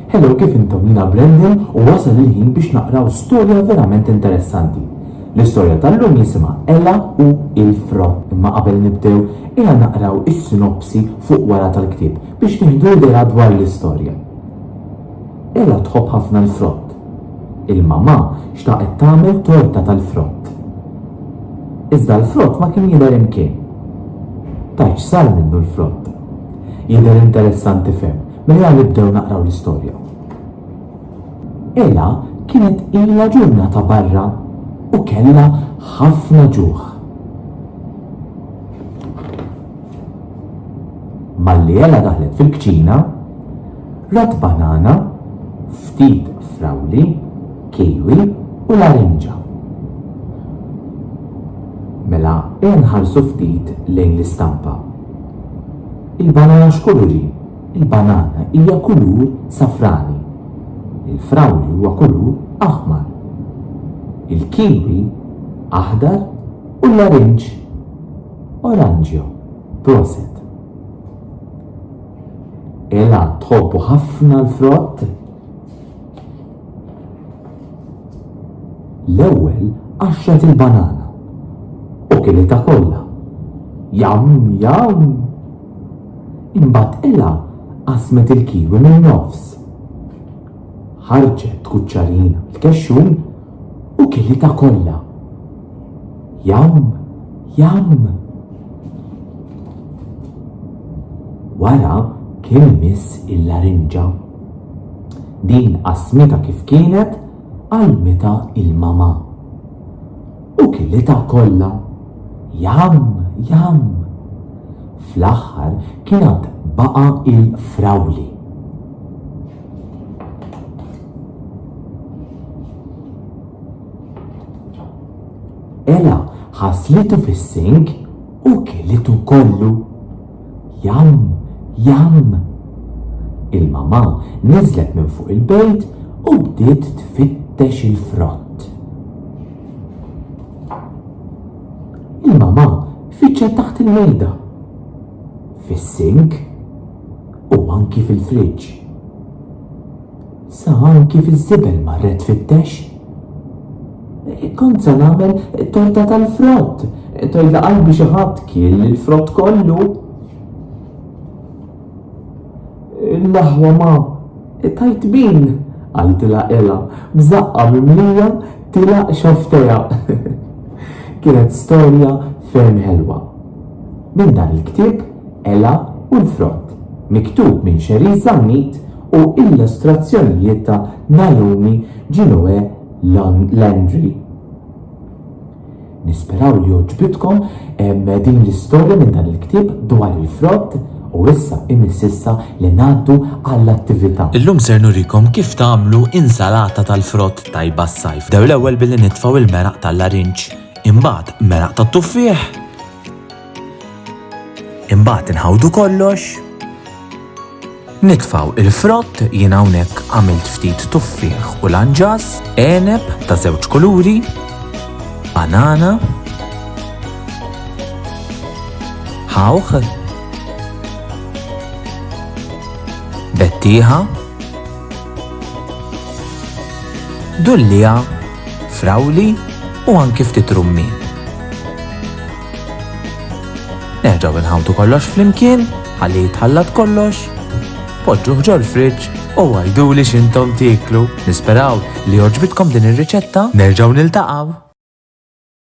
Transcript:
Hello, kif intom? Jina Brendan u wasal il-ħin biex naqraw storja verament interessanti. L-istorja tal-lum jisimha Ella u l-Frott. Imma qabel nibdew ejja naqraw is-sinopsi fuq wara tal-ktieb biex nieħdu idea dwar l-istorja. Ella tħobb ħafna l-Frott. Il-mama xtaqet tagħmel torta tal-Frott. Iżda l-Frott ma kien jidher imkien. Tajx sar minnu l-Frott. Jidher interessanti ferm, mela nibdew naqraw l-istorja. Ella kienet ilha ġurnata barra u kellha ħafna ġuħ. Malli Ella daħlet fil-kċina, rat banana, ftit frawli, kiwi u larinġa. Mela nħarsu ftit lejn l-istampa. Il-banana x'kuluri? Il-banana hija kulur safrani. Il-frawli huwa kulur aħmar. Il-kiwi aħdar u l-larinġ oranġjo. Proset. Ella tħobbu ħafna l-Frott. L-ewwel għaxxet il-banana u kelitha kollha. Jam, jam! Imbagħad Ella qasmet il-kiwi minn nofs. Ħarġet kuċċarina l-kexxum u kelitha kollha. Jam, jam! Wara kien imiss il-larinġa. Din qasmita kif kienet qalmita il-mama. U kelitha kollha. Jam, jam! Fl-aħħar kienet baqa il-frawli. Ella ħaslitu fis-sink u kelitu kollu. Jam, jam! Il-mama niżlet minn fuq il-bejt u bdiet tfittex il-Frott. Il-mama fitxet taħt il-mejda, fis-sink u anki fil-friġġ. Sa anki fiż-żibel marret fittex. Kont se nagħmel torta tal-Frott. Tojla qalbi xi ħadd kiel il-Frott kollu. L-aħwa ma, tajt bin, għaltilha Ella, bżaqqa mimlija tilaq xofteja. Kienet storja ferm ħelwa. Minn dan il-ktieb Ella u l-Frott, miktub minn Sherise Zammit u illustrazzjonijiet ta' Noemie Gionet landry. Nisperaw li joġbitkom din l-istorja minn dan il-ktieb dwar il-Frott u issa imississa li ngħaddu għall-attività. Illum ser nurikom kif tagħmlu insalata tal-Frott tajba s-sajf. Dew l-ewwel billi nitfgħu il-meraq tal-larinġ, imbagħad meraq tat-tuffieħ. Imbagħad inħawdu kollox. Nitfgħu il-Frott, jien hawnhekk għamilt ftit tuffieħ u lanġas, għeneb ta' żewġ kuluri, banana, ħawħ, bettieħa, dullija, frawli u anki ftit rummin. Nerġgħu nħawdu kollox flimkien, ħalli jitħallat kollox, poġġuh ġol friġġ u għajduli x'intom tieklu. Nisperaw li joġbitkom din ir-riċetta, nerġgħu niltaqgħu.